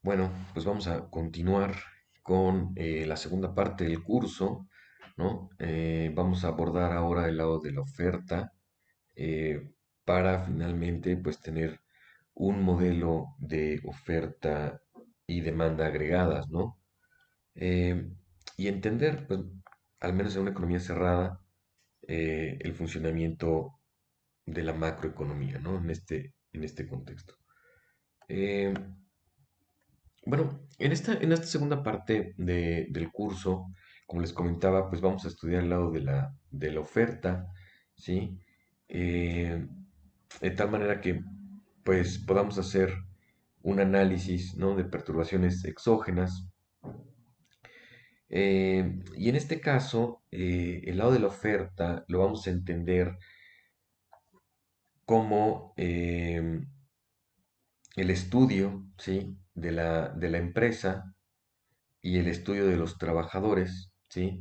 Bueno, pues vamos a continuar con la segunda parte del curso, ¿no? Vamos a abordar ahora el lado de la oferta eh, para finalmente pues tener un modelo de oferta y demanda agregadas, ¿no? Eh, y entender, pues, al menos en una economía cerrada, el funcionamiento de la macroeconomía, ¿no? En este contexto. Eh, Bueno, en esta segunda parte del curso, como les comentaba, pues vamos a estudiar el lado de la oferta, ¿sí? Eh, de tal manera que pues podamos hacer un análisis, ¿no? De perturbaciones exógenas. Y en este caso, el lado de la oferta lo vamos a entender como el estudio, ¿sí? De la empresa y el estudio de los trabajadores, ¿sí?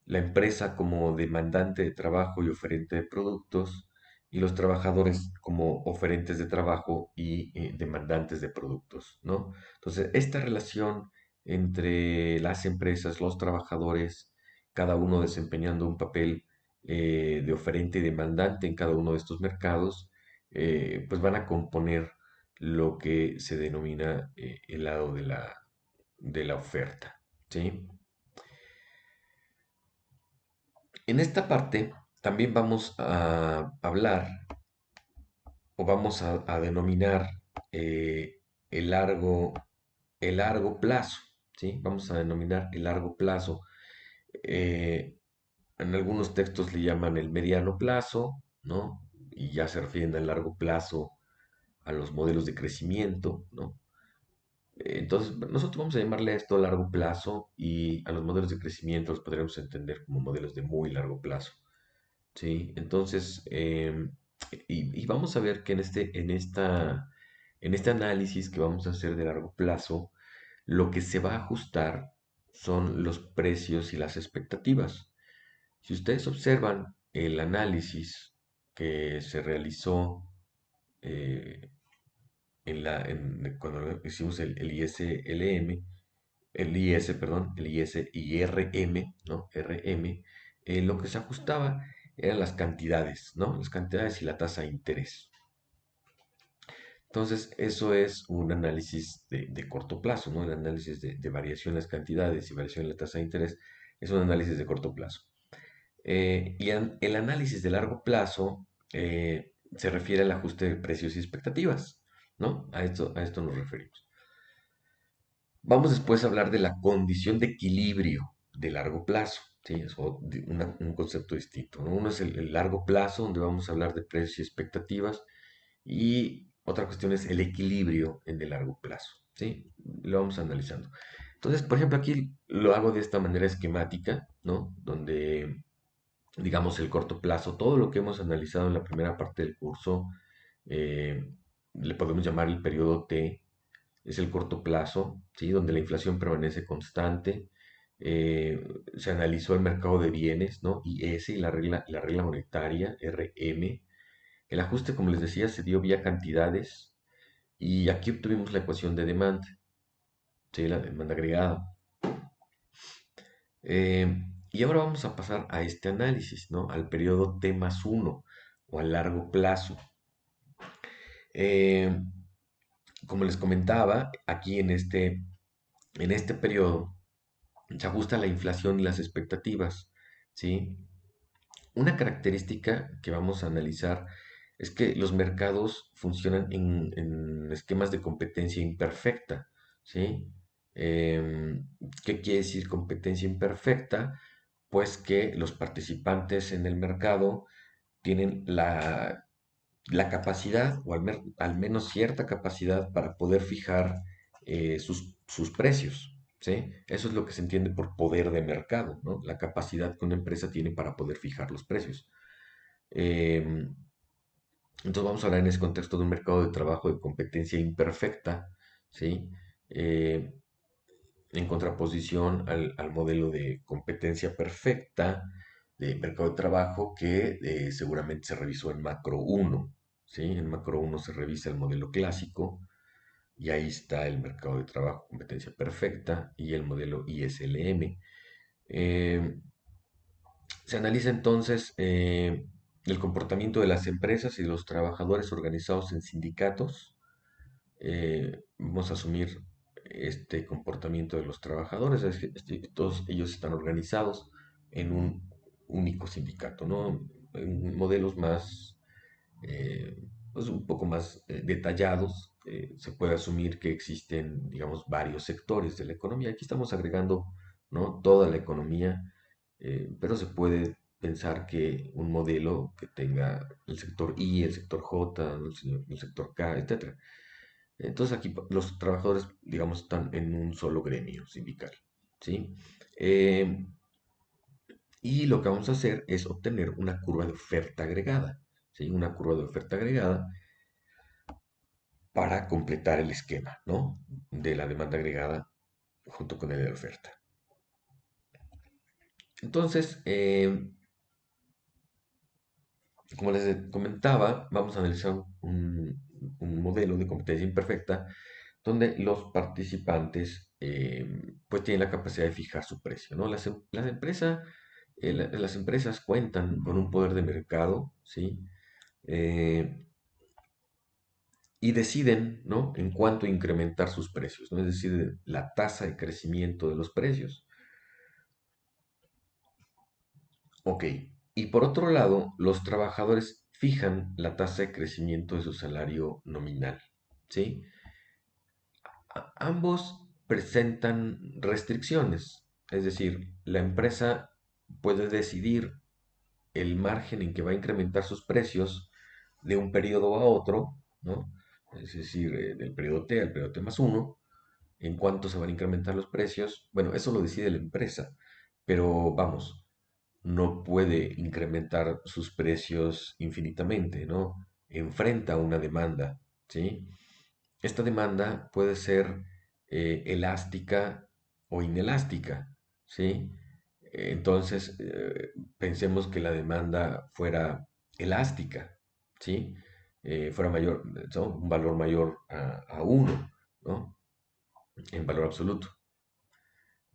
La empresa como demandante de trabajo y oferente de productos, y los trabajadores como oferentes de trabajo y demandantes de productos, ¿no? Entonces, esta relación entre las empresas, los trabajadores, cada uno desempeñando un papel de oferente y demandante en cada uno de estos mercados, pues van a componer lo que se denomina el lado de la oferta, ¿sí? En esta parte también vamos a hablar o vamos a denominar eh, el largo, el largo plazo, ¿sí? Vamos a denominar el largo plazo. Eh, en algunos textos le llaman el mediano plazo, ¿no? Y ya se refieren al largo plazo a los modelos de crecimiento, ¿no? Entonces, nosotros vamos a llamarle a esto a largo plazo y a los modelos de crecimiento los podríamos entender como modelos de muy largo plazo. Sí, entonces, y vamos a ver que en este análisis que vamos a hacer de largo plazo, lo que se va a ajustar son los precios y las expectativas. Si ustedes observan el análisis que se realizó eh, cuando hicimos el ISLM, el IS, perdón, el IS y RM, ¿no? RM, lo que se ajustaba eran las cantidades, ¿no? Las cantidades y la tasa de interés. Entonces, eso es un análisis de corto plazo, ¿no? El análisis de variación en las cantidades y variación en la tasa de interés es un análisis de corto plazo. El análisis de largo plazo se refiere al ajuste de precios y expectativas, ¿no? A esto nos referimos. Vamos después a hablar de la condición de equilibrio de largo plazo, ¿sí? Es un concepto distinto, ¿no? Uno es el largo plazo, donde vamos a hablar de precios y expectativas, y otra cuestión es el equilibrio en el largo plazo, ¿sí? Lo vamos analizando. Entonces, por ejemplo, aquí lo hago de esta manera esquemática, ¿no? Donde, digamos, el corto plazo, todo lo que hemos analizado en la primera parte del curso, eh, le podemos llamar el periodo T, es el corto plazo, ¿sí? Donde la inflación permanece constante. Eh, Se analizó el mercado de bienes, ¿no? IS y la regla monetaria, RM. El ajuste, como les decía, se dio vía cantidades y aquí obtuvimos la ecuación de demanda, ¿sí? La demanda agregada. Y ahora vamos a pasar a este análisis, ¿no? Al periodo T+1 o a largo plazo. Eh, Como les comentaba, aquí en este periodo se ajusta la inflación y las expectativas, ¿sí? Una característica que vamos a analizar es que los mercados funcionan en esquemas de competencia imperfecta, ¿sí? ¿Qué quiere decir competencia imperfecta? Pues que los participantes en el mercado tienen la capacidad, o al menos cierta capacidad, para poder fijar sus precios, ¿sí? Eso es lo que se entiende por poder de mercado, ¿no? La capacidad que una empresa tiene para poder fijar los precios. Eh, entonces vamos a hablar en ese contexto de un mercado de trabajo de competencia imperfecta, ¿sí? Eh, en contraposición al modelo de competencia perfecta de mercado de trabajo que seguramente se revisó en Macro 1, ¿sí? En Macro 1 se revisa el modelo clásico y ahí está el mercado de trabajo, competencia perfecta y el modelo ISLM. Eh, Se analiza entonces el comportamiento de las empresas y de los trabajadores organizados en sindicatos. Vamos a asumir este comportamiento de los trabajadores, es que todos ellos están organizados en un único sindicato, ¿no? En modelos más, eh, pues un poco más detallados, se puede asumir que existen, digamos, varios sectores de la economía. Aquí estamos agregando, ¿no? Toda la economía, pero se puede pensar que un modelo que tenga el sector I, el sector J, el sector K, etcétera. Entonces aquí los trabajadores, digamos, están en un solo gremio sindical, ¿sí? Eh, y lo que vamos a hacer es obtener una curva de oferta agregada, ¿sí? Una curva de oferta agregada para completar el esquema, ¿no? De la demanda agregada junto con el de la oferta. Entonces, como les comentaba, vamos a analizar un modelo de competencia imperfecta donde los participantes pues tienen la capacidad de fijar su precio, ¿no? Las empresas cuentan con un poder de mercado, ¿sí? Eh, y deciden, ¿no? En cuánto incrementar sus precios, ¿no? Es decir, la tasa de crecimiento de los precios. Ok. Y por otro lado, los trabajadores fijan la tasa de crecimiento de su salario nominal, ¿sí? Ambos presentan restricciones, es decir, la empresa puede decidir el margen en que va a incrementar sus precios de un periodo a otro, ¿no? Es decir, del periodo T al periodo T más uno, en cuánto se van a incrementar los precios. Bueno, eso lo decide la empresa, pero vamos, no puede incrementar sus precios infinitamente, ¿no? Enfrenta una demanda, ¿sí? Esta demanda puede ser elástica o inelástica, ¿sí? Entonces, pensemos que la demanda fuera elástica, ¿sí? Fuera mayor, ¿no? Un valor mayor a 1, ¿no? En valor absoluto.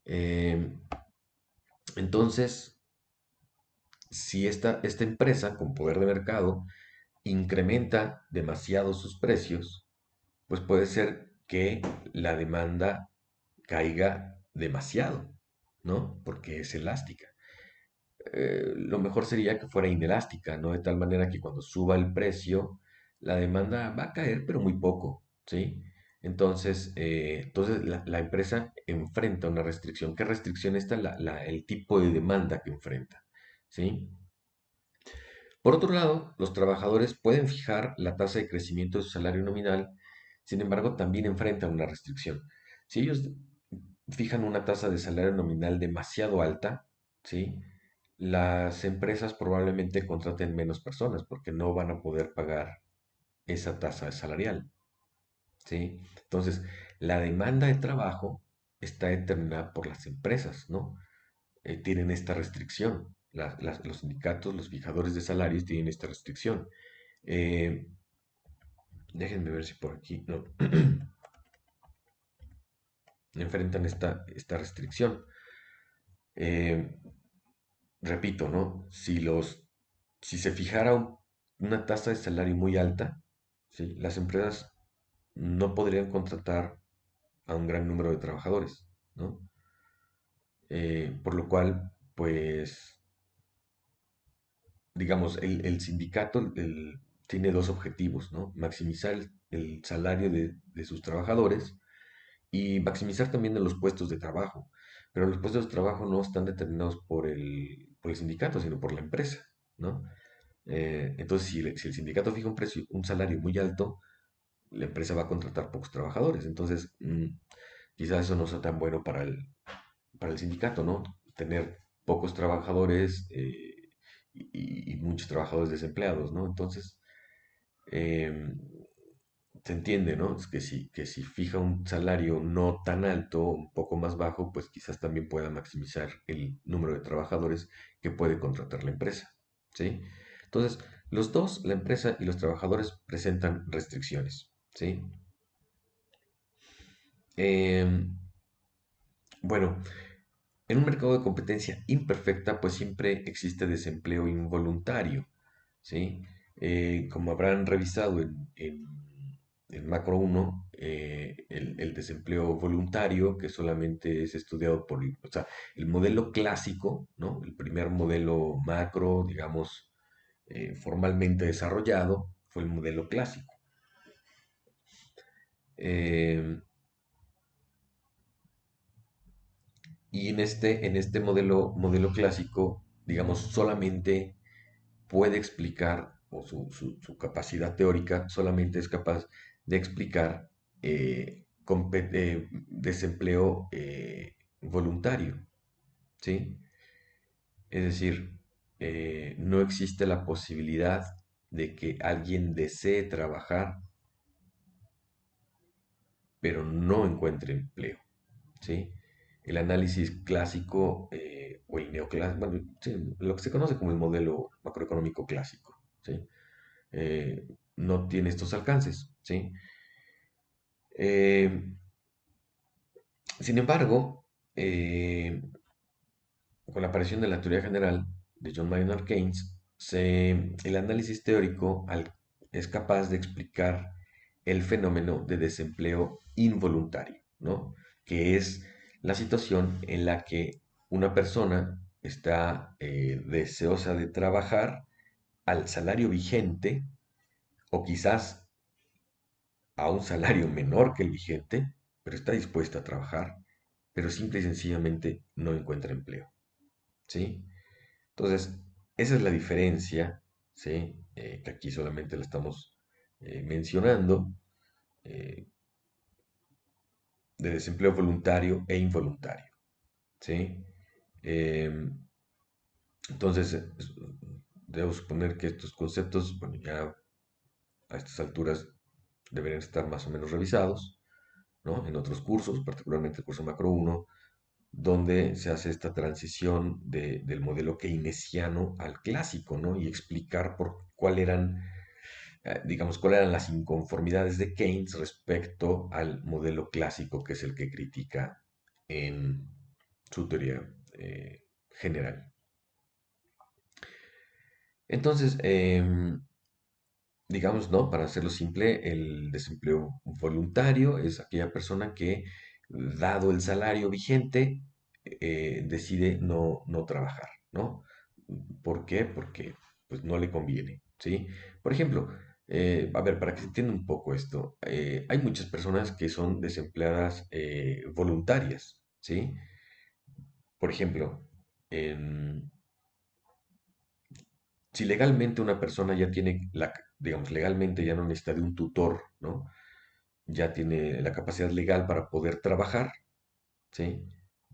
Eh, entonces, si esta empresa con poder de mercado incrementa demasiado sus precios, pues puede ser que la demanda caiga demasiado, ¿no? Porque es elástica. Lo mejor sería que fuera inelástica, ¿no? De tal manera que cuando suba el precio, la demanda va a caer, pero muy poco, ¿sí? Entonces la empresa enfrenta una restricción. ¿Qué restricción está? El tipo de demanda que enfrenta, ¿sí? Por otro lado, los trabajadores pueden fijar la tasa de crecimiento de su salario nominal, sin embargo, también enfrentan una restricción. Si ellos fijan una tasa de salario nominal demasiado alta, ¿sí? Las empresas probablemente contraten menos personas porque no van a poder pagar esa tasa salarial, ¿sí? Entonces, la demanda de trabajo está determinada por las empresas, ¿no? Tienen esta restricción. Los sindicatos, los fijadores de salarios tienen esta restricción. Eh, Déjenme ver si por aquí no, enfrentan esta restricción. Eh, Repito, ¿no? Si se fijara una tasa de salario muy alta, ¿sí? Las empresas no podrían contratar a un gran número de trabajadores, ¿no? Por lo cual, pues, digamos, el sindicato tiene dos objetivos, ¿no? Maximizar el salario de sus trabajadores y maximizar también de los puestos de trabajo. Pero los puestos de trabajo no están determinados por el sindicato, sino por la empresa, ¿no? Entonces, si el sindicato fija un precio, un salario muy alto, la empresa va a contratar pocos trabajadores. Entonces, quizás eso no sea tan bueno para el sindicato, ¿no? Tener pocos trabajadores y muchos trabajadores desempleados, ¿no? Entonces, em, se entiende, ¿no? Es que si fija un salario no tan alto, un poco más bajo, pues quizás también pueda maximizar el número de trabajadores que puede contratar la empresa, ¿sí? Entonces, los dos, la empresa y los trabajadores, presentan restricciones, ¿sí? Em, bueno, en un mercado de competencia imperfecta, pues siempre existe desempleo involuntario, ¿sí? Como habrán revisado en Macro 1, el desempleo voluntario, que solamente es estudiado o sea, el modelo clásico, ¿no? El primer modelo macro, digamos, formalmente desarrollado, fue el modelo clásico. Eh, y en este modelo clásico, digamos, solamente puede explicar, o su capacidad teórica solamente es capaz de explicar desempleo voluntario, ¿sí? Es decir, no existe la posibilidad de que alguien desee trabajar, pero no encuentre empleo, ¿sí? El análisis clásico o el neoclásico, bueno, sí, lo que se conoce como el modelo macroeconómico clásico, ¿sí? eh, no tiene estos alcances, ¿sí? Eh, Sin embargo, con la aparición de la teoría general de John Maynard Keynes, el análisis teórico es capaz de explicar el fenómeno de desempleo involuntario, ¿no? Que es la situación en la que una persona está deseosa de trabajar al salario vigente o quizás a un salario menor que el vigente, pero está dispuesta a trabajar, pero simple y sencillamente no encuentra empleo, ¿sí? Entonces, esa es la diferencia, ¿sí? Que aquí solamente la estamos mencionando, eh, de desempleo voluntario e involuntario, ¿sí? Eh, entonces, debo suponer que estos conceptos, bueno, ya a estas alturas deberían estar más o menos revisados, ¿no? En otros cursos, particularmente el curso Macro 1, donde se hace esta transición del modelo keynesiano al clásico, ¿no? Y explicar digamos, cuáles eran las inconformidades de Keynes respecto al modelo clásico, que es el que critica en su teoría general. Entonces, digamos, ¿no? Para hacerlo simple, el desempleo voluntario es aquella persona que, dado el salario vigente, decide no trabajar, ¿no? ¿Por qué? Porque pues no le conviene, ¿sí? Por ejemplo, a ver, para que se entienda un poco esto, hay muchas personas que son desempleadas voluntarias, ¿sí? Por ejemplo, en si legalmente una persona ya tiene digamos, legalmente ya no necesita de un tutor, ¿no? Ya tiene la capacidad legal para poder trabajar, ¿sí?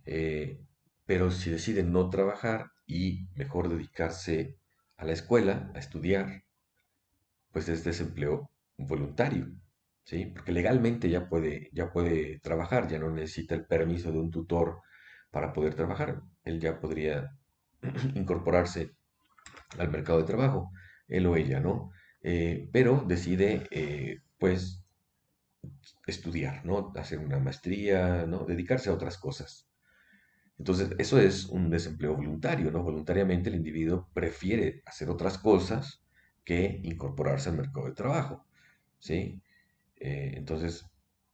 Eh, pero si decide no trabajar y mejor dedicarse a la escuela, a estudiar, pues es desempleo voluntario, ¿sí? Porque legalmente ya puede trabajar, ya no necesita el permiso de un tutor para poder trabajar. Él ya podría incorporarse al mercado de trabajo, él o ella, ¿no? Pero decide, pues, estudiar, ¿no? Hacer una maestría, ¿no? Dedicarse a otras cosas. Entonces, eso es un desempleo voluntario, ¿no? Voluntariamente el individuo prefiere hacer otras cosas que incorporarse al mercado de trabajo, ¿sí? Entonces,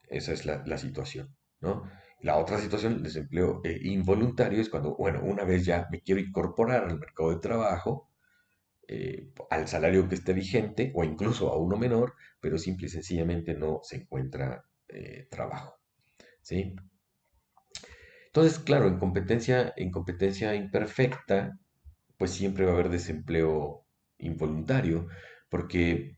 esa es la situación, ¿no? La otra situación, el desempleo involuntario, es cuando, bueno, una vez ya me quiero incorporar al mercado de trabajo, al salario que esté vigente o incluso a uno menor, pero simple y sencillamente no se encuentra trabajo, ¿sí? Entonces, claro, en competencia imperfecta, pues siempre va a haber desempleo involuntario, porque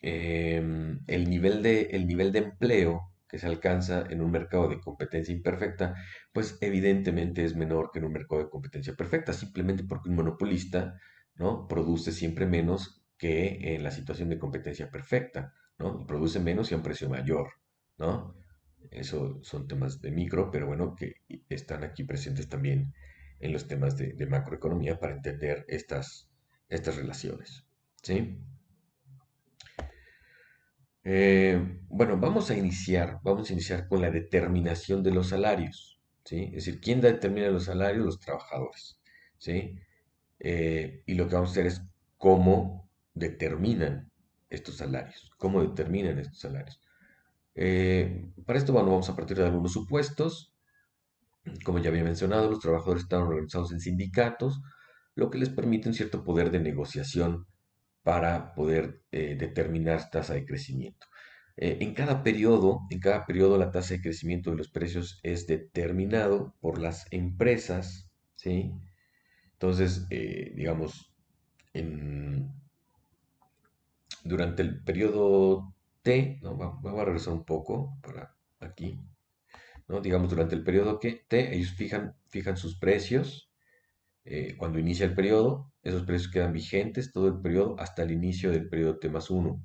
el nivel de empleo que se alcanza en un mercado de competencia imperfecta, pues evidentemente es menor que en un mercado de competencia perfecta, simplemente porque un monopolista, ¿no? Produce siempre menos que en la situación de competencia perfecta, ¿no? Y produce menos y a un precio mayor, ¿no? Eso son temas de micro, pero bueno, que están aquí presentes también en los temas de macroeconomía para entender estas relaciones, ¿sí? Bueno, vamos a iniciar con la determinación de los salarios, ¿sí? Es decir, ¿quién determina los salarios? Los trabajadores, ¿sí? Y lo que vamos a hacer es cómo determinan estos salarios, cómo determinan estos salarios. Para esto, bueno, vamos a partir de algunos supuestos. Como ya había mencionado, los trabajadores están organizados en sindicatos, lo que les permite un cierto poder de negociación para poder determinar tasa de crecimiento. En cada periodo la tasa de crecimiento de los precios es determinado por las empresas, ¿sí? Entonces, digamos, en- durante el periodo T, ¿no? Vamos a regresar un poco para aquí, ¿no? Digamos, durante el periodo T, ellos fijan sus precios. Cuando inicia el periodo, esos precios quedan vigentes todo el periodo hasta el inicio del periodo T más uno.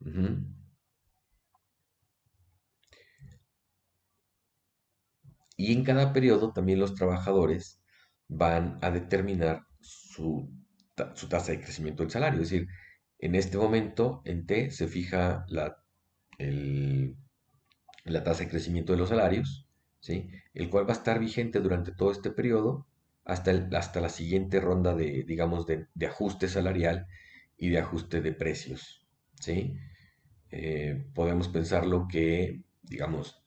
Ujú. Y en cada periodo también los trabajadores van a determinar su tasa de crecimiento del salario. Es decir, en este momento en T se fija el- la tasa de crecimiento de los salarios, ¿sí? El cual va a estar vigente durante todo este periodo hasta la siguiente ronda de, digamos, de ajuste salarial y de ajuste de precios, ¿sí? Podemos pensarlo que, digamos,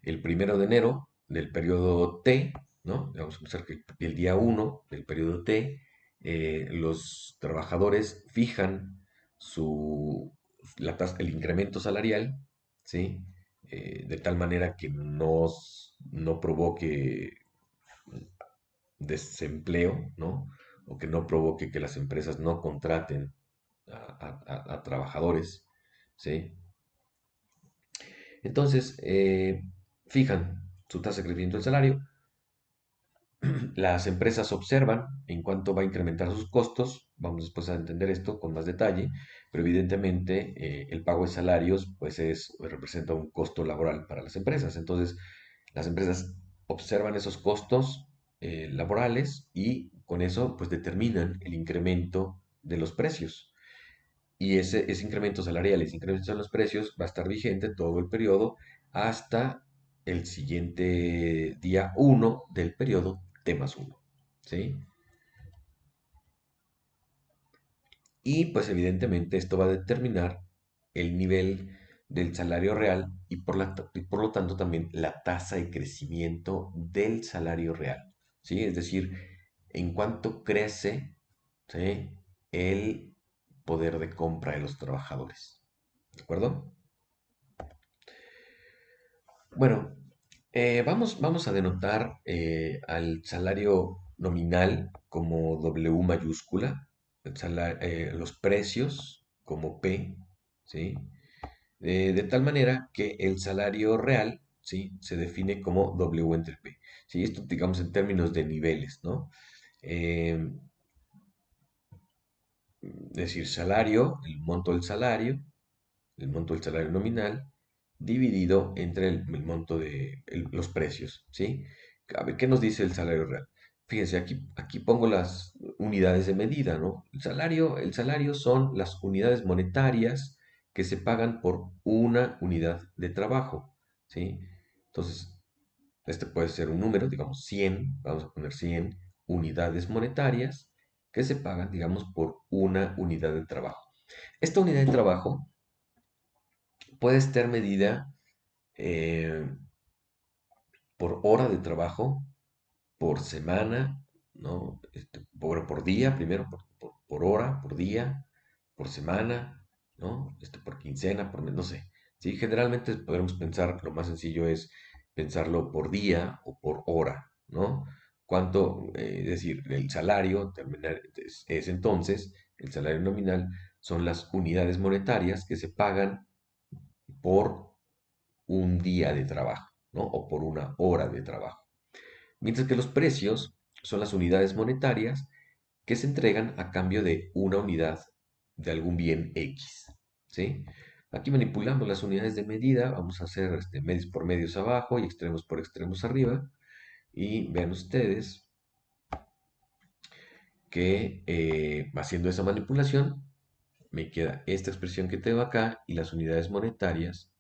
el 1 de enero del periodo T, ¿no? Vamos a pensar que el día 1 del periodo T, los trabajadores fijan su, el incremento salarial, ¿sí? De tal manera que no provoque desempleo, ¿no? O que no provoque que las empresas no contraten a trabajadores, ¿sí? Entonces, fijan su tasa de crecimiento del salario. Las empresas observan en cuánto va a incrementar sus costos. Vamos después a entender esto con más detalle, pero evidentemente el pago de salarios pues representa un costo laboral para las empresas. Entonces, las empresas observan esos costos laborales y con eso pues determinan el incremento de los precios. Y ese incremento salarial, ese incremento en los precios va a estar vigente todo el periodo hasta el siguiente día 1 del periodo T más uno. ¿Sí? Y pues evidentemente esto va a determinar el nivel del salario real y por lo tanto también la tasa de crecimiento del salario real. ¿Sí? Es decir, en cuánto crece, ¿sí? El poder de compra de los trabajadores. ¿De acuerdo? Bueno, vamos a denotar al salario nominal como W mayúscula, los precios como P, ¿sí? De tal manera que el salario real, ¿sí? Se define como W entre P. ¿Sí? Esto, digamos, en términos de niveles, ¿no? Eh, es decir, salario, el monto del salario nominal, dividido entre el monto de los precios, ¿sí? A ver, ¿qué nos dice el salario real? Fíjense, aquí pongo las unidades de medida, ¿no? El salario son las unidades monetarias que se pagan por una unidad de trabajo, ¿sí? Entonces, este puede ser un número, digamos 100, vamos a poner 100 unidades monetarias que se pagan, digamos, por una unidad de trabajo. Esta unidad de trabajo puede estar medida eh, por hora de trabajo, por semana, ¿no? Por día, primero, por hora, por día, por semana, ¿no? Por quincena, no sé. ¿Sí? Generalmente podemos pensar, lo más sencillo es pensarlo por día o por hora, ¿no? Es decir, el salario es entonces, el salario nominal son las unidades monetarias que se pagan por un día de trabajo, ¿no? O por una hora de trabajo. Mientras que los precios son las unidades monetarias que se entregan a cambio de una unidad de algún bien X, ¿sí? Aquí manipulamos las unidades de medida, vamos a hacer medios por medios abajo y extremos por extremos arriba, y vean ustedes que haciendo esa manipulación me queda esta expresión que tengo acá y las unidades monetarias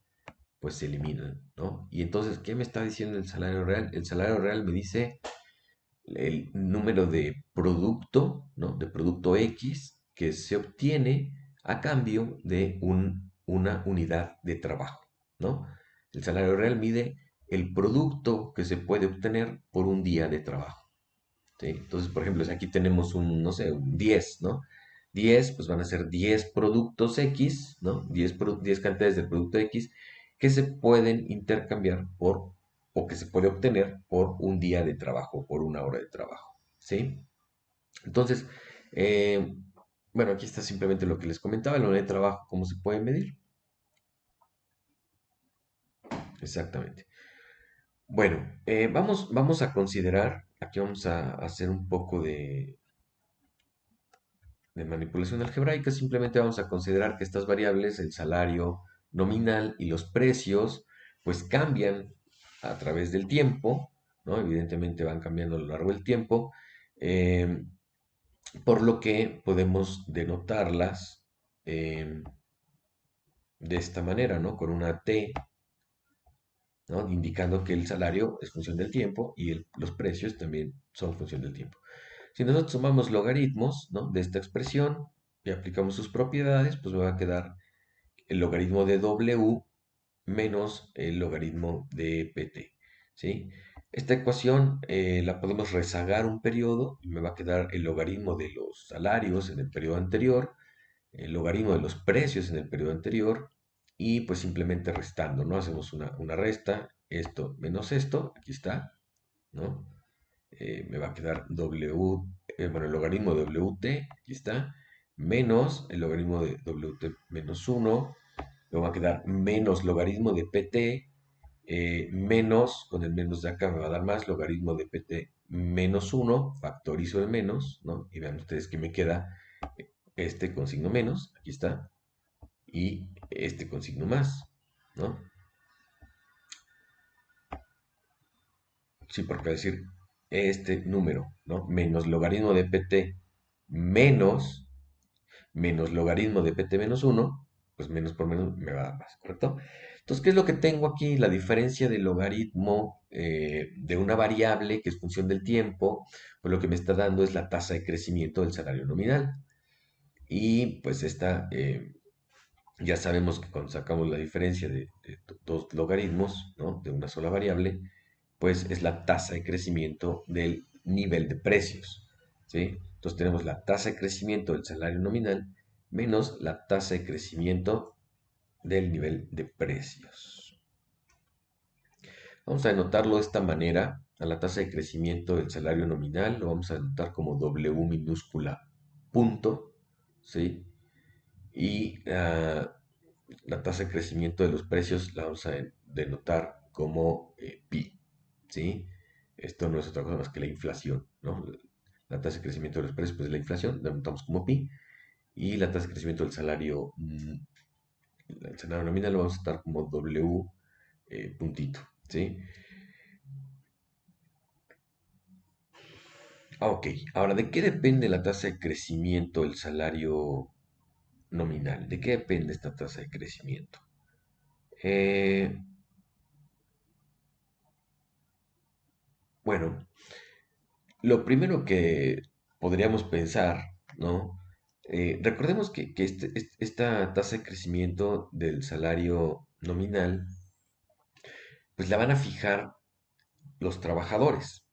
pues se eliminan, ¿no? Y entonces, ¿qué me está diciendo el salario real? El salario real me dice el número de producto, ¿no? De producto X que se obtiene a cambio de una unidad de trabajo, ¿no? El salario real mide el producto que se puede obtener por un día de trabajo, ¿sí? Entonces, por ejemplo, si aquí tenemos un, no sé, un 10, ¿no? 10 pues van a ser 10 productos X, ¿no? 10 cantidades de producto X que se pueden intercambiar por, o que se puede obtener por un día de trabajo, por una hora de trabajo, ¿sí? Entonces, eh, bueno, aquí está simplemente lo que les comentaba, la hora de trabajo, ¿cómo se puede medir? Exactamente. Bueno, vamos a considerar, aquí vamos a hacer un poco de manipulación algebraica, simplemente vamos a considerar que estas variables, el salario nominal y los precios, pues cambian a través del tiempo, ¿no? Evidentemente van cambiando a lo largo del tiempo, eh, por lo que podemos denotarlas eh, de esta manera, ¿no? Con una T, ¿no? Indicando que el salario es función del tiempo y los precios también son función del tiempo. Si nosotros tomamos logaritmos, ¿no? De esta expresión y aplicamos sus propiedades, pues me va a quedar el logaritmo de W menos el logaritmo de PT, ¿sí? Esta ecuación la podemos rezagar un periodo y me va a quedar el logaritmo de los salarios en el periodo anterior, el logaritmo de los precios en el periodo anterior y pues simplemente restando, ¿no? Hacemos una resta, esto menos esto, aquí está, ¿no? Me va a quedar bueno, el logaritmo de WT, aquí está, menos el logaritmo de WT menos uno, me va a quedar menos logaritmo de PT, menos, con el menos de acá me va a dar más, logaritmo de PT menos uno, factorizo el menos, ¿no? Y vean ustedes que me queda este con signo menos, aquí está, y este con signo más, ¿no? Sí, porque decir este número, ¿no? Menos logaritmo de PT menos logaritmo de pt menos uno, pues menos por menos me va a dar más, ¿correcto? Entonces, ¿qué es lo que tengo aquí? La diferencia del logaritmo de una variable que es función del tiempo, pues lo que me está dando es la tasa de crecimiento del salario nominal. Y pues esta, ya sabemos que cuando sacamos la diferencia de dos logaritmos, ¿no? De una sola variable, pues es la tasa de crecimiento del nivel de precios, ¿sí? Entonces tenemos la tasa de crecimiento del salario nominal menos la tasa de crecimiento del nivel de precios. Vamos a anotarlo de esta manera, a la tasa de crecimiento del salario nominal, lo vamos a anotar como W minúscula punto, ¿sí? Y la tasa de crecimiento de los precios la vamos a denotar como pi, ¿sí? Esto no es otra cosa más que la inflación, ¿no? La tasa de crecimiento de los precios, pues es la inflación, la anotamos como pi, y la tasa de crecimiento del salario, el salario nominal lo vamos a estar como W puntito, ¿sí? Ok, ahora, ¿de qué depende la tasa de crecimiento del salario nominal? ¿De qué depende esta tasa de crecimiento? Eh, bueno, lo primero que podríamos pensar, ¿no? Recordemos que esta tasa de crecimiento del salario nominal, pues la van a fijar los trabajadores.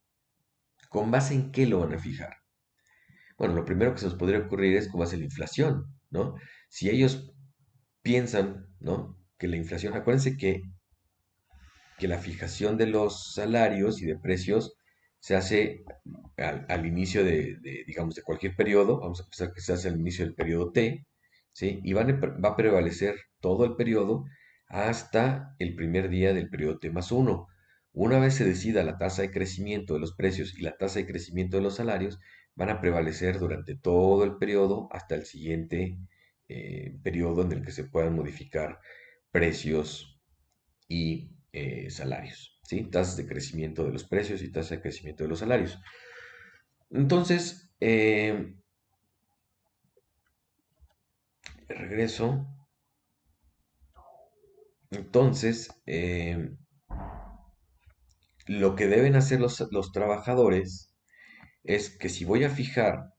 ¿Con base en qué lo van a fijar? Bueno, lo primero que se nos podría ocurrir es con base en la inflación, ¿no? Si ellos piensan, ¿no? Que la inflación, acuérdense que la fijación de los salarios y de precios se hace al inicio digamos, de cualquier periodo, vamos a pensar que se hace al inicio del periodo T, ¿sí? Y va a prevalecer todo el periodo hasta el primer día del periodo T más uno. Una vez se decida la tasa de crecimiento de los precios y la tasa de crecimiento de los salarios, van a prevalecer durante todo el periodo hasta el siguiente periodo en el que se puedan modificar precios y salarios, ¿sí? Tasas de crecimiento de los precios y tasa de crecimiento de los salarios. Entonces, Regreso. Entonces, lo que deben hacer los trabajadores es que si voy a fijar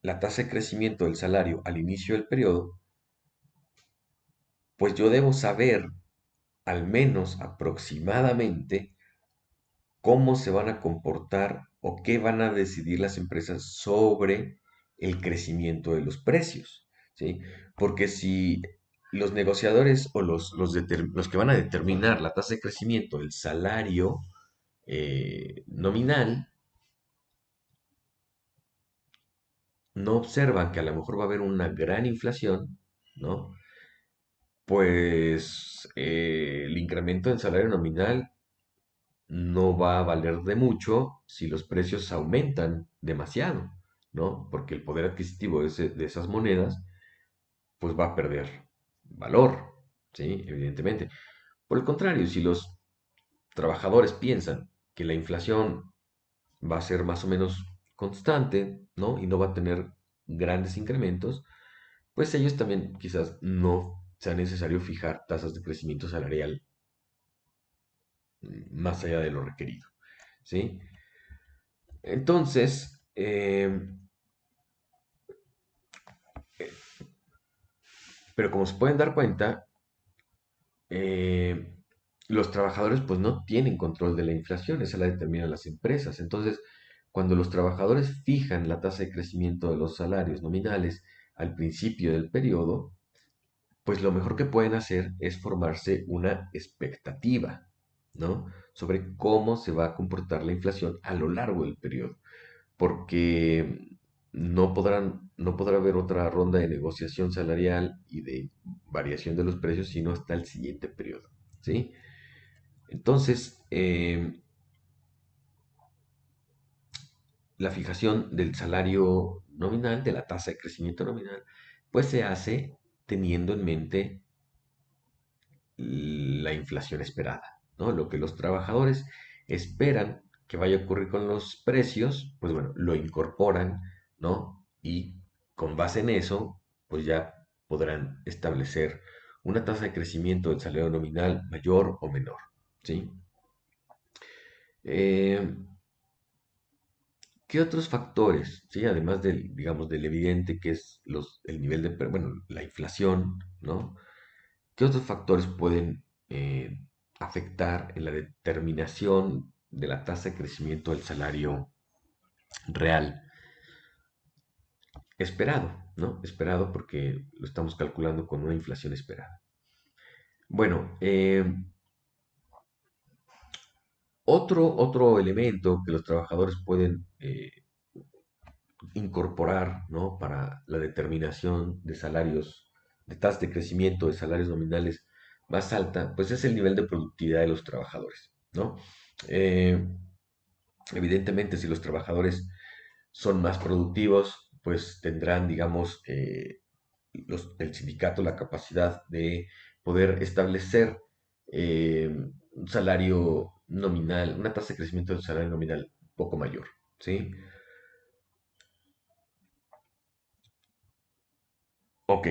la tasa de crecimiento del salario al inicio del periodo, pues yo debo saber al menos aproximadamente cómo se van a comportar o qué van a decidir las empresas sobre el crecimiento de los precios, ¿sí? Porque si los negociadores o los que van a determinar la tasa de crecimiento del salario nominal no observan que a lo mejor va a haber una gran inflación, ¿no? Pues el incremento del salario nominal no va a valer de mucho si los precios aumentan demasiado, ¿no? Porque el poder adquisitivo de esas monedas, pues va a perder valor, ¿sí? Evidentemente. Por el contrario, si los trabajadores piensan que la inflación va a ser más o menos constante, ¿no? Y no va a tener grandes incrementos, pues ellos también quizás no sea necesario fijar tasas de crecimiento salarial más allá de lo requerido, ¿sí? Entonces, pero como se pueden dar cuenta, eh, los trabajadores pues no tienen control de la inflación, esa la determinan las empresas. Entonces, cuando los trabajadores fijan la tasa de crecimiento de los salarios nominales al principio del periodo, pues lo mejor que pueden hacer es formarse una expectativa, ¿no? Sobre cómo se va a comportar la inflación a lo largo del periodo, porque no podrá haber otra ronda de negociación salarial y de variación de los precios sino hasta el siguiente periodo, ¿sí? Entonces, la fijación del salario nominal, de la tasa de crecimiento nominal, pues se hace teniendo en mente la inflación esperada, ¿no? Lo que los trabajadores esperan que vaya a ocurrir con los precios, pues bueno, lo incorporan, ¿no? Y con base en eso, pues ya podrán establecer una tasa de crecimiento del salario nominal mayor o menor, ¿sí? Eh, ¿Qué otros factores, sí? Además del, digamos, del evidente que es el nivel de, bueno, la inflación, ¿no? ¿Qué otros factores pueden afectar en la determinación de la tasa de crecimiento del salario real? Esperado, ¿no? Esperado porque lo estamos calculando con una inflación esperada. Bueno, otro elemento que los trabajadores pueden incorporar, ¿no? Para la determinación de salarios, de tasas de crecimiento de salarios nominales más alta, pues es el nivel de productividad de los trabajadores, ¿no? Eh, Evidentemente, si los trabajadores son más productivos, pues tendrán, digamos, el sindicato la capacidad de poder establecer un salario nominal, una tasa de crecimiento del salario nominal un poco mayor, ¿sí? Ok,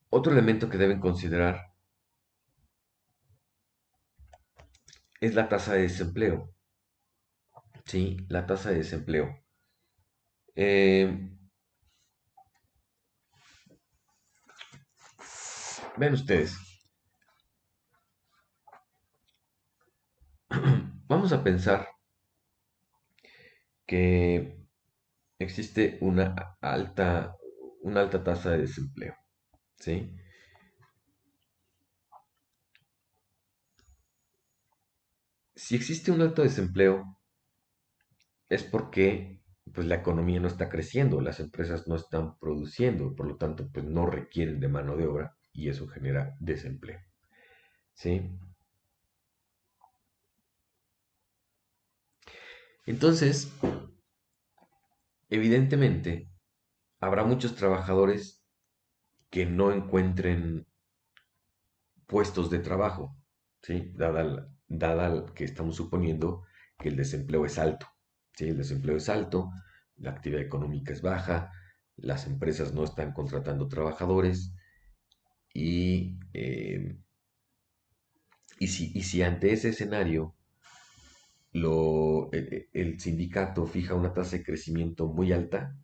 otro elemento que deben considerar es la tasa de desempleo, ¿sí? La tasa de desempleo. Eh, Ven ustedes, vamos a pensar que existe una alta tasa de desempleo, ¿sí? Si existe un alto desempleo es porque pues, la economía no está creciendo, las empresas no están produciendo, por lo tanto pues, no requieren de mano de obra y eso genera desempleo, ¿sí? Entonces, evidentemente, habrá muchos trabajadores que no encuentren puestos de trabajo, ¿sí? Que estamos suponiendo que el desempleo es alto, ¿sí? El desempleo es alto, la actividad económica es baja, las empresas no están contratando trabajadores y, y si ante ese escenario el sindicato fija una tasa de crecimiento muy alta,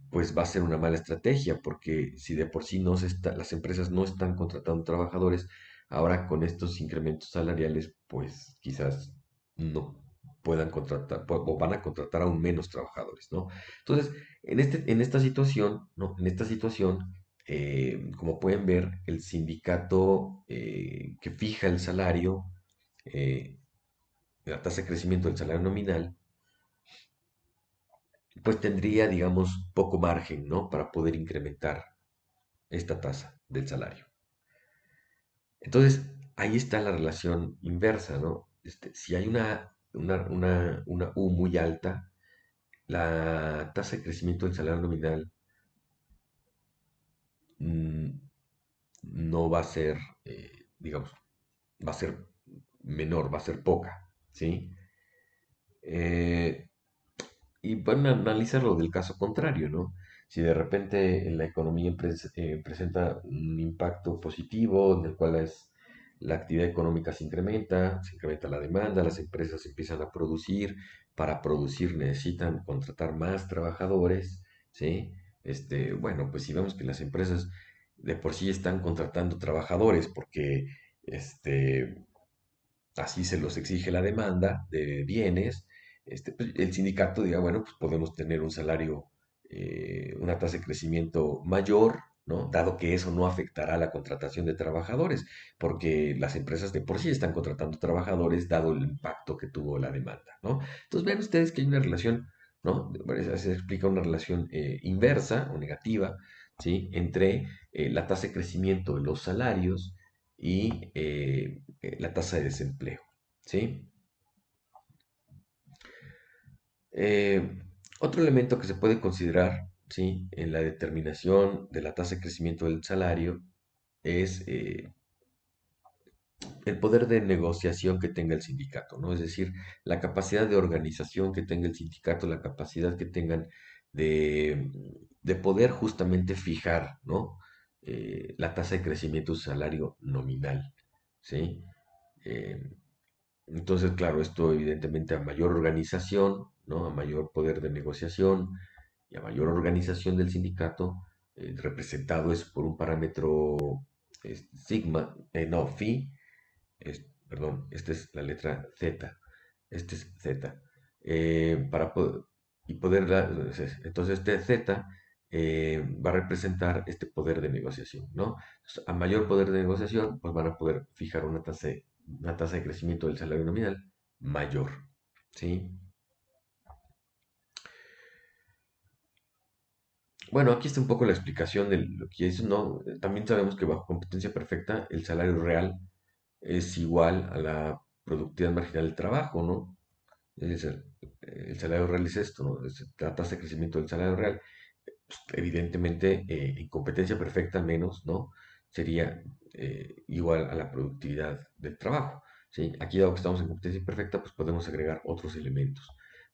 pues va a ser una mala estrategia, porque si de por sí las empresas no están contratando trabajadores, ahora con estos incrementos salariales, pues quizás no puedan contratar o van a contratar aún menos trabajadores, ¿no? Entonces, en esta situación, ¿no? En esta situación, como pueden ver, el sindicato que fija el salario, eh, la tasa de crecimiento del salario nominal, pues tendría, digamos, poco margen, ¿no? Para poder incrementar esta tasa del salario. Entonces, ahí está la relación inversa, ¿no? Si hay una U muy alta, la tasa de crecimiento del salario nominal mm, no va a ser, digamos, va a ser menor, va a ser poca, ¿sí? Eh, Y pueden analizarlo del caso contrario, ¿no? Si de repente la economía presenta un impacto positivo en el cual la actividad económica se incrementa la demanda, las empresas empiezan a producir, para producir necesitan contratar más trabajadores, ¿sí? Bueno, pues si vemos que las empresas de por sí están contratando trabajadores porque este, así se los exige la demanda de bienes, pues, el sindicato diga, bueno, pues podemos tener un salario, una tasa de crecimiento mayor, ¿no? Dado que eso no afectará la contratación de trabajadores, porque las empresas de por sí están contratando trabajadores, dado el impacto que tuvo la demanda, ¿no? Entonces vean ustedes que hay una relación, ¿no? Se explica una relación inversa o negativa, ¿sí? Entre la tasa de crecimiento de los salarios y la tasa de desempleo, ¿sí? Eh, Otro elemento que se puede considerar, ¿sí? En la determinación de la tasa de crecimiento del salario es el poder de negociación que tenga el sindicato, ¿no? Es decir, la capacidad de organización que tenga el sindicato, la capacidad que tengan de, de poder justamente fijar, ¿no? La tasa de crecimiento del salario nominal, ¿sí? Eh, Entonces, claro, esto evidentemente a mayor organización, ¿no? A mayor poder de negociación y a mayor organización del sindicato, representado es por un parámetro sigma, no, phi, perdón, esta es la letra Z, este es Z, para y poder entonces este Z va a representar este poder de negociación, ¿no? Entonces, a mayor poder de negociación, pues van a poder fijar una tasa de crecimiento del salario nominal mayor, ¿sí? Bueno, aquí está un poco la explicación de lo que es, ¿no? También sabemos que bajo competencia perfecta el salario real es igual a la productividad marginal del trabajo, ¿no? Es decir, el salario real es esto, ¿no? Es la tasa de crecimiento del salario real. Pues, evidentemente, en competencia perfecta al menos, ¿no? Sería igual a la productividad del trabajo, ¿sí? Aquí, dado que estamos en competencia perfecta, pues podemos agregar otros elementos,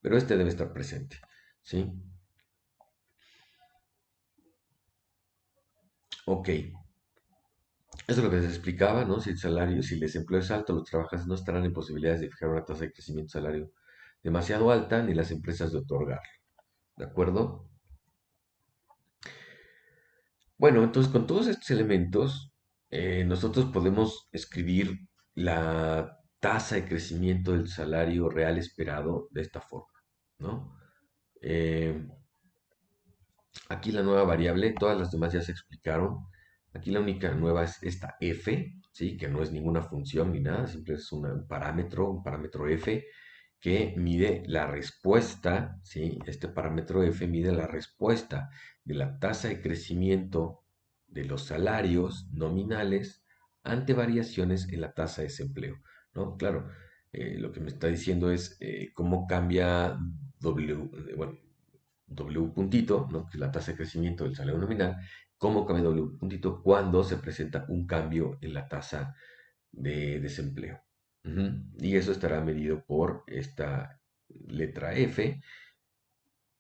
pero este debe estar presente, ¿sí? Ok, eso es lo que les explicaba, ¿no? Si el desempleo es alto, los trabajadores no estarán en posibilidades de fijar una tasa de crecimiento salario demasiado alta, ni las empresas de otorgarlo, ¿de acuerdo? Bueno, entonces con todos estos elementos, nosotros podemos escribir la tasa de crecimiento del salario real esperado de esta forma, ¿no? Eh, Aquí la nueva variable, todas las demás ya se explicaron. Aquí la única nueva es esta f, ¿sí? Que no es ninguna función ni nada, simplemente es un parámetro f, que mide la respuesta, ¿sí? Este parámetro f mide la respuesta de la tasa de crecimiento de los salarios nominales ante variaciones en la tasa de desempleo, ¿no? Claro, lo que me está diciendo es cómo cambia W, bueno, W puntito, ¿no? Que es la tasa de crecimiento del salario nominal, cómo cambia W puntito cuando se presenta un cambio en la tasa de desempleo. Ujú. Y eso estará medido por esta letra F.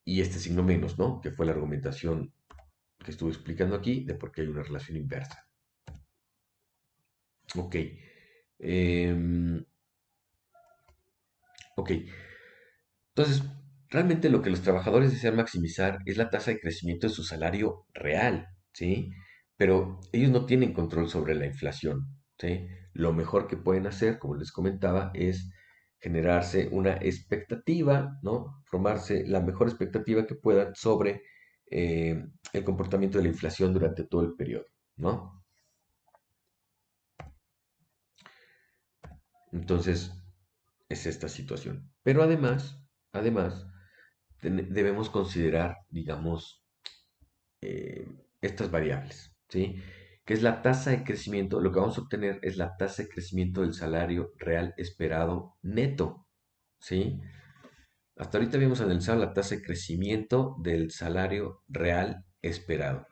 y este signo menos, ¿no? Que fue la argumentación que estuve explicando aquí de por qué hay una relación inversa. Ok. em, ok. Entonces, realmente lo que los trabajadores desean maximizar es la tasa de crecimiento de su salario real, ¿sí? Pero ellos no tienen control sobre la inflación, ¿sí? Lo mejor que pueden hacer, como les comentaba, es generarse una expectativa, ¿no? Formarse la mejor expectativa que puedan sobre el comportamiento de la inflación durante todo el periodo, ¿no? Entonces, es esta situación. Pero además, debemos considerar, digamos, eh, estas variables, ¿sí? Que es la tasa de crecimiento, lo que vamos a obtener es la tasa de crecimiento del salario real esperado neto, ¿sí? Hasta ahorita habíamos analizado la tasa de crecimiento del salario real esperado.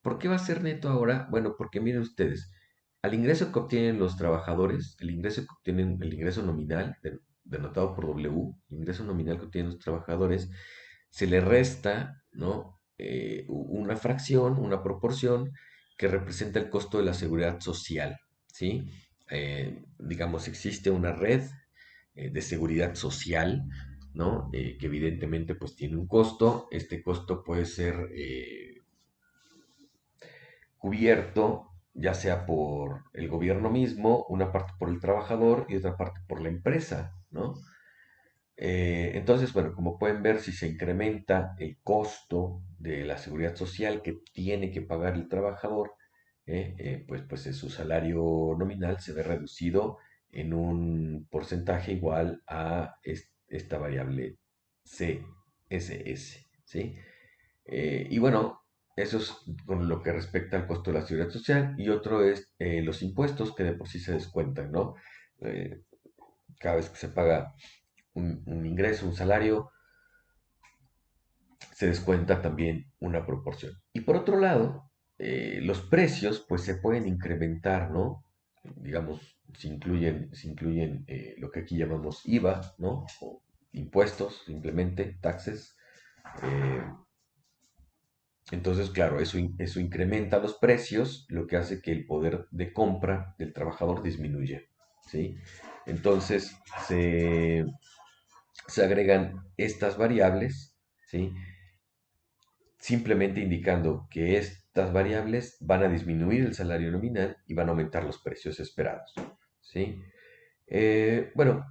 ¿Por qué va a ser neto ahora? Bueno, porque miren ustedes, al ingreso que obtienen los trabajadores, el ingreso que obtienen, el ingreso nominal, denotado por W, el ingreso nominal que obtienen los trabajadores, se le resta, ¿no? Una fracción, una proporción que representa el costo de la seguridad social, ¿sí? Digamos, existe una red de seguridad social, ¿no? Que evidentemente pues tiene un costo. Este costo puede ser cubierto ya sea por el gobierno mismo, una parte por el trabajador y otra parte por la empresa, ¿no? Entonces, bueno, como pueden ver, si se incrementa el costo de la seguridad social que tiene que pagar el trabajador, pues su salario nominal se ve reducido en un porcentaje igual a esta variable CSS, ¿sí? Y bueno, eso es con lo que respecta al costo de la seguridad social. Y otro es los impuestos que de por sí se descuentan, ¿no? Eh, Cada vez que se paga un ingreso, un salario, se descuenta también una proporción. Y por otro lado, los precios pues se pueden incrementar, ¿no? Digamos, se incluyen lo que aquí llamamos IVA, ¿no? O impuestos, simplemente, taxes. Eh, entonces, claro, eso incrementa los precios, lo que hace que el poder de compra del trabajador disminuya, ¿sí? Entonces, se, se agregan estas variables, ¿sí? Simplemente indicando que estas variables van a disminuir el salario nominal y van a aumentar los precios esperados, ¿sí? Bueno,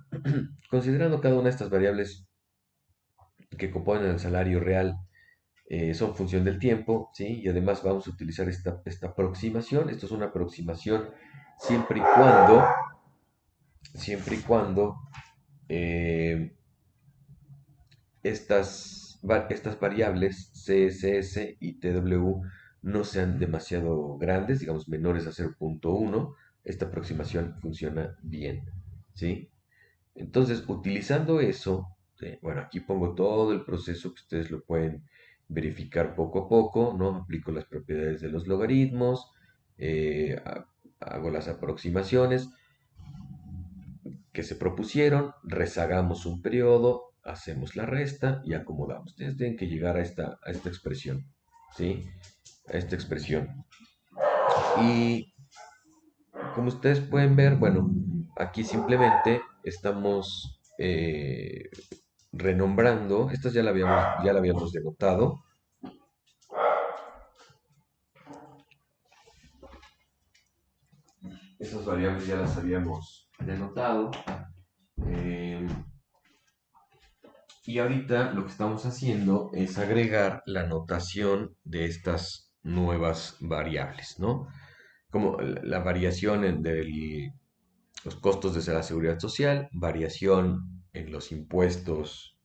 considerando cada una de estas variables que componen el salario real, son función del tiempo, ¿sí? Y además vamos a utilizar esta aproximación. Esto es una aproximación siempre y cuando, siempre y cuando eh, estas variables CSS y TW no sean demasiado grandes, digamos menores a 0,1, esta aproximación funciona bien, ¿sí? Entonces, utilizando eso, bueno, aquí pongo todo el proceso que ustedes lo pueden verificar poco a poco, ¿no? Aplico las propiedades de los logaritmos, hago las aproximaciones que se propusieron, rezagamos un periodo, hacemos la resta y acomodamos. Ustedes tienen que llegar a esta expresión, ¿sí? A esta expresión. Y como ustedes pueden ver, bueno, aquí simplemente estamos renombrando, estas ya la habíamos denotado, estas variables ya las habíamos denotado, eh, y ahorita lo que estamos haciendo es agregar la notación de estas nuevas variables, ¿no? Como la variación de los costos de la seguridad social, variación en los impuestos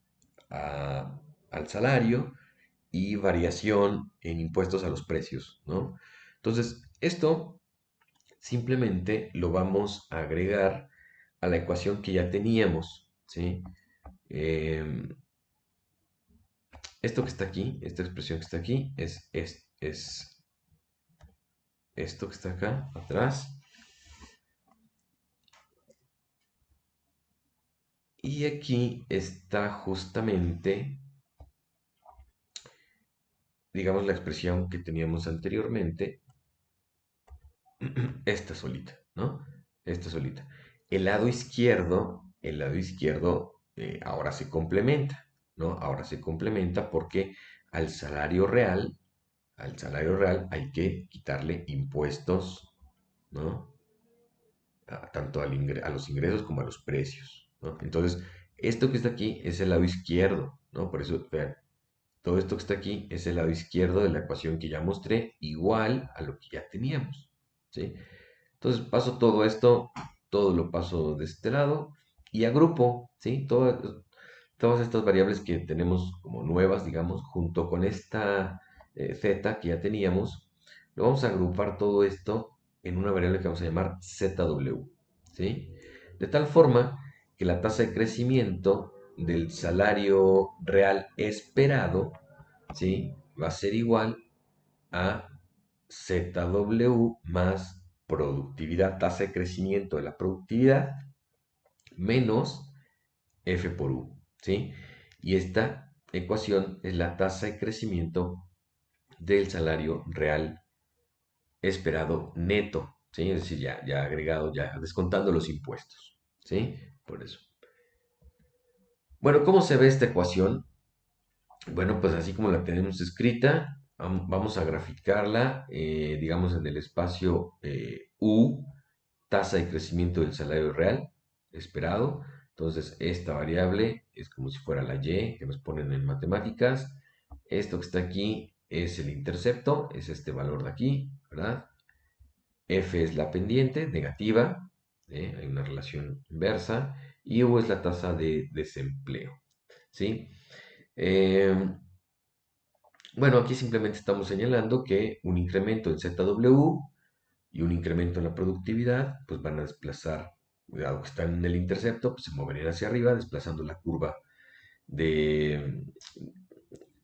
al salario y variación en impuestos a los precios, ¿no? Entonces, esto simplemente lo vamos a agregar a la ecuación que ya teníamos, ¿sí? Em, Esto que está aquí, esta expresión que está aquí, es esto que está acá atrás. Y aquí está justamente digamos, la expresión que teníamos anteriormente, esta solita, ¿no? Esta solita. El lado izquierdo ahora se complementa, ¿no? Ahora se complementa porque al salario real, al salario real hay que quitarle impuestos, ¿no? Tanto a los ingresos como a los precios, ¿no? Entonces, esto que está aquí es el lado izquierdo, ¿no? Por eso, vean, todo esto que está aquí es el lado izquierdo de la ecuación que ya mostré, igual a lo que ya teníamos, ¿sí? Entonces paso todo esto, todo lo paso de este lado y agrupo, ¿sí? Todas estas variables que tenemos como nuevas, digamos, junto con esta z que ya teníamos, lo vamos a agrupar todo esto en una variable que vamos a llamar zw, ¿sí? De tal forma que la tasa de crecimiento del salario real esperado, ¿sí? Va a ser igual a ZW más productividad, tasa de crecimiento de la productividad, menos F por U, ¿sí? Y esta ecuación es la tasa de crecimiento del salario real esperado neto, ¿sí? Es decir, ya agregado, ya descontando los impuestos, ¿sí? Por eso. Bueno, ¿cómo se ve esta ecuación? Bueno, pues así como la tenemos escrita, vamos a graficarla, digamos, en el espacio U, tasa de crecimiento del salario real esperado. Entonces, esta variable es como si fuera la y que nos ponen en matemáticas. Esto que está aquí es el intercepto, es este valor de aquí, ¿verdad? F es la pendiente, negativa, hay una relación inversa, y U es la tasa de desempleo, ¿sí? Eh, bueno, aquí simplemente estamos señalando que un incremento en ZW y un incremento en la productividad, pues van a desplazar, dado que están en el intercepto, pues se moverían hacia arriba, desplazando la curva de,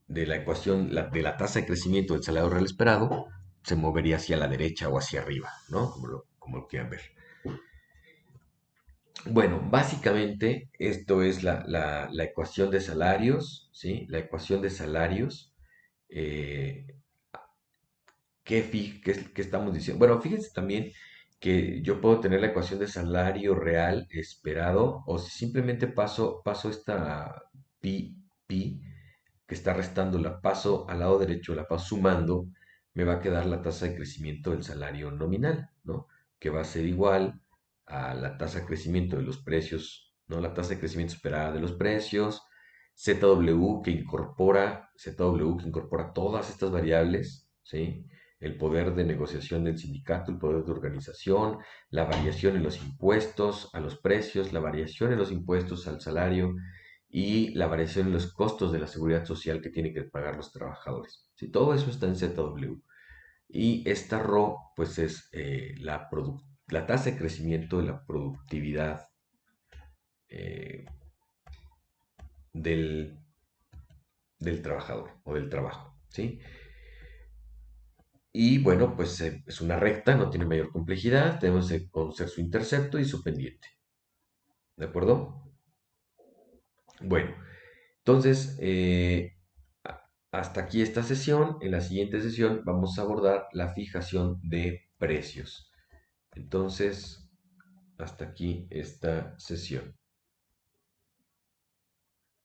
de la ecuación de la tasa de crecimiento del salario real esperado, se movería hacia la derecha o hacia arriba, ¿no? Como lo quieran ver. Bueno, básicamente esto es la ecuación de salarios, ¿sí? La ecuación de salarios. eh, ¿Qué estamos diciendo? Bueno, fíjense también que yo puedo tener la ecuación de salario real esperado o si simplemente paso esta pi que está restando, la paso al lado derecho, la paso sumando, me va a quedar la tasa de crecimiento del salario nominal, ¿no? Que va a ser igual a la tasa de crecimiento de los precios, ¿no? La tasa de crecimiento esperada de los precios, ZW que incorpora todas estas variables, ¿sí? El poder de negociación del sindicato, el poder de organización, la variación en los impuestos a los precios, la variación en los impuestos al salario y la variación en los costos de la seguridad social que tienen que pagar los trabajadores. ¿Sí? Todo eso está en ZW. Y esta RO, pues es la tasa de crecimiento de la productividad eh, del, del trabajador o del trabajo. ¿Sí? Y bueno, pues es una recta, no tiene mayor complejidad. Tenemos que conocer su intercepto y su pendiente. ¿De acuerdo? Bueno, entonces, hasta aquí esta sesión. En la siguiente sesión vamos a abordar la fijación de precios. Entonces, hasta aquí esta sesión.